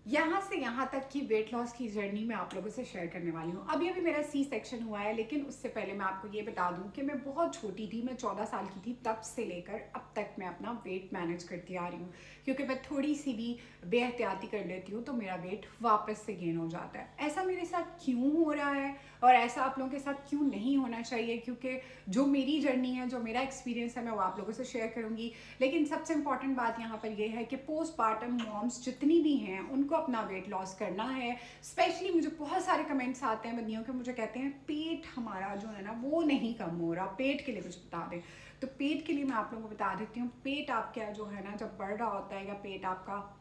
यहाँ से यहाँ तक की वेट लॉस की जर्नी मैं आप लोगों से शेयर करने वाली हूँ। अभी अभी मेरा सी सेक्शन हुआ है, लेकिन उससे पहले मैं आपको ये बता दूँ कि मैं बहुत छोटी थी, मैं 14 साल की थी, तब से लेकर अब तक मैं अपना वेट मैनेज करती आ रही हूँ। क्योंकि मैं थोड़ी सी भी बेहतियाती कर लेती हूँ तो मेरा वेट वापस से गेन हो जाता है। ऐसा मेरे साथ क्यों हो रहा है और ऐसा आप लोगों के साथ क्यों नहीं होना चाहिए, क्योंकि जो मेरी जर्नी है, जो मेरा एक्सपीरियंस है, मैं वो आप लोगों से शेयर करूँगी। लेकिन सबसे इंपॉर्टेंट बात यहाँ पर यह है कि पोस्टपार्टम मॉम्स जितनी भी हैं उनको अपना वेट लॉस करना है। स्पेशली मुझे बहुत सारे कमेंट्स आते हैं बंदियों के, मुझे कहते हैं पेट हमारा जो है ना वो नहीं कम हो रहा, पेट के लिए कुछ बता दें। तो पेट के लिए मैं आप लोगों को बता देती हूँ। पेट आपका जो है ना जब बढ़ रहा होता है या पेट आपका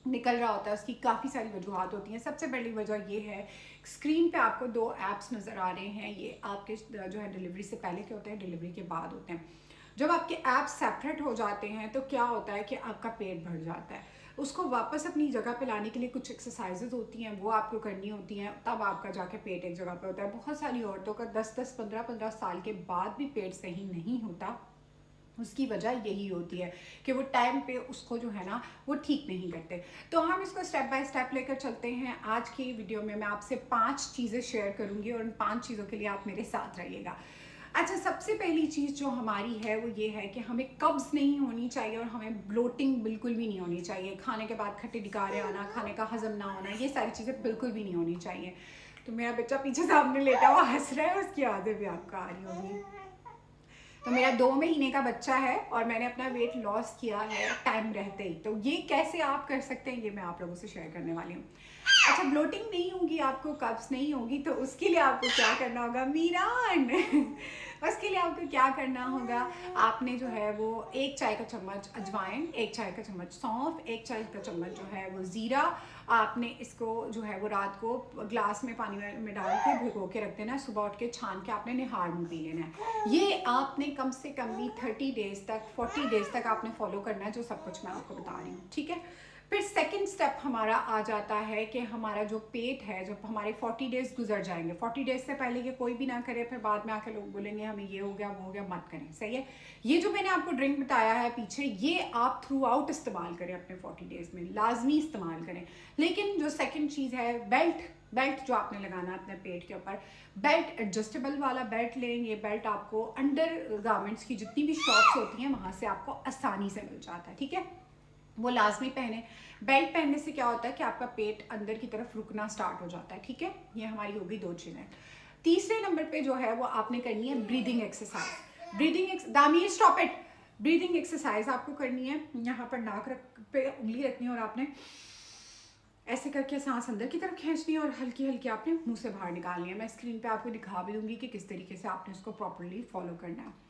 निकल रहा होता है, उसकी काफ़ी सारी वजूहत होती हैं। सबसे पहली वजह ये है, स्क्रीन पे आपको दो ऐप्स नज़र आ रहे हैं, ये आपके जो है डिलीवरी से पहले के होते हैं, डिलीवरी के बाद होते हैं। जब आपके ऐप्स सेपरेट हो जाते हैं तो क्या होता है कि आपका पेट बढ़ जाता है। उसको वापस अपनी जगह पे लाने के लिए कुछ एक्सरसाइजेज होती हैं, वो आपको करनी होती हैं, तब आपका जाके पेट एक जगह पे होता है। बहुत सारी औरतों का 10-10, 15-15 साल के बाद भी पेट सही नहीं होता। उसकी वजह यही होती है कि वो टाइम पे उसको जो है ना वो ठीक नहीं करते। तो हम इसको स्टेप बाय स्टेप लेकर चलते हैं। आज की वीडियो में मैं आपसे 5 चीज़ें शेयर करूंगी और उन 5 चीज़ों के लिए आप मेरे साथ रहिएगा। अच्छा, सबसे पहली चीज़ जो हमारी है वो ये है कि हमें कब्ज़ नहीं होनी चाहिए और हमें ब्लोटिंग बिल्कुल भी नहीं होनी चाहिए। खाने के बाद खट्टे डिकारे आना, खाने का हजम ना होना, ये सारी चीज़ें बिल्कुल भी नहीं होनी चाहिए। तो मेरा बच्चा पीछे सामने लेटा हुआ हंस रहा है, उसकी आवाज़ें भी आपको आ रही होंगी। तो मेरा 2 महीने का बच्चा है और मैंने अपना वेट लॉस किया है टाइम रहते ही। तो ये कैसे आप कर सकते हैं ये मैं आप लोगों से शेयर करने वाली हूँ। अच्छा, ब्लोटिंग नहीं होगी, आपको कब्ज नहीं होगी, तो उसके लिए आपको क्या करना होगा मीरान उसके लिए आपको क्या करना होगा, आपने जो है वो 1 चाय का चम्मच अजवाइन, 1 चाय का चम्मच सौंफ, 1 चाय का चम्मच जो है वो ज़ीरा, आपने इसको जो है वो रात को ग्लास में पानी में डाल के भिगो के रख देना है। सुबह उठ के छान के आपने निहार मुँह पी लेना है। ये आपने कम से कम भी 30 डेज तक, 40 डेज तक आपने फॉलो करना है, जो सब कुछ मैं आपको बता रही हूँ, ठीक है। फिर सेकंड स्टेप हमारा आ जाता है कि हमारा जो पेट है, जब हमारे 40 डेज गुजर जाएंगे, 40 डेज से पहले ये कोई भी ना करे, फिर बाद में आके लोग बोलेंगे हमें ये हो गया वो हो गया, मत करें, सही है। ये जो मैंने आपको ड्रिंक बताया है पीछे, ये आप थ्रू आउट इस्तेमाल करें, अपने 40 डेज में लाजमी इस्तेमाल करें। लेकिन जो सेकेंड चीज़ है, बेल्ट जो आपने लगाना है अपने पेट के ऊपर, बेल्ट एडजस्टेबल वाला बेल्ट लें। ये बेल्ट आपको अंडर गारमेंट्स की जितनी भी शॉप्स होती हैं वहाँ से आपको आसानी से मिल जाता है, ठीक है। वो लाजमी पहने। बेल्ट पहनने से क्या होता है कि आपका पेट अंदर की तरफ रुकना स्टार्ट हो जाता है, ठीक है। ये हमारी होगी 2 चीज़ें। तीसरे नंबर पे जो है वो आपने करनी है ब्रीदिंग एक्सरसाइज। दामिर स्टॉप इट। ब्रीदिंग एक्सरसाइज आपको करनी है। यहाँ पर नाक पे उंगली रखनी है और आपने ऐसे करके सांस अंदर की तरफ खींचनी है और हल्की हल्की आपने मुंह से बाहर निकालनी है। मैं स्क्रीन पे आपको दिखा भी दूंगी कि किस तरीके से आपने उसको प्रॉपरली फॉलो करना है।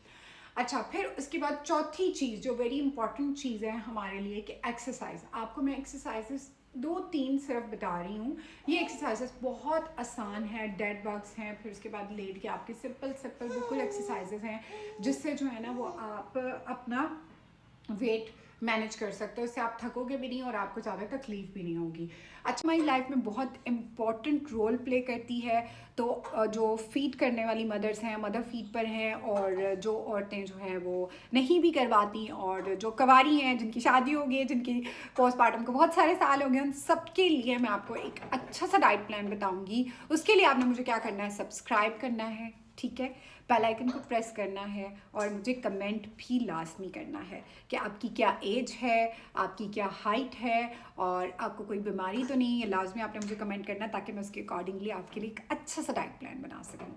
अच्छा, फिर उसके बाद चौथी चीज़ जो वेरी इंपॉर्टेंट चीज़ है हमारे लिए कि एक्सरसाइज। आपको मैं एक्सरसाइजेस 2-3 सिर्फ बता रही हूँ। ये एक्सरसाइजेस बहुत आसान है, डेड बग्स हैं, फिर उसके बाद लेट के आपके सिंपल सिंपल बिल्कुल एक्सरसाइजेस हैं, जिससे जो है ना वो आप अपना वेट मैनेज कर सकते हो। इससे आप थकोगे भी नहीं और आपको ज़्यादा तकलीफ भी नहीं होगी। अच्छा, हमारी लाइफ में बहुत इम्पॉर्टेंट रोल प्ले करती है। तो जो फीड करने वाली मदर्स हैं, मदर फीड पर हैं, और जो औरतें जो हैं वो नहीं भी करवाती, और जो कवारी हैं जिनकी शादी हो गई है, जिनकी पोस्टमार्टम को बहुत सारे साल हो गए, उन सबके लिए मैं आपको एक अच्छा सा डाइट प्लान बताऊंगी। उसके लिए आपने मुझे क्या करना है, सब्सक्राइब करना है, ठीक है, बेल आइकन को प्रेस करना है, और मुझे कमेंट भी लाजमी करना है कि आपकी क्या एज है, आपकी क्या हाइट है, और आपको कोई बीमारी तो नहीं है। लाजमी आपने मुझे कमेंट करना ताकि मैं उसके अकॉर्डिंगली आपके लिए एक अच्छा सा डाइट प्लान बना सकूँ।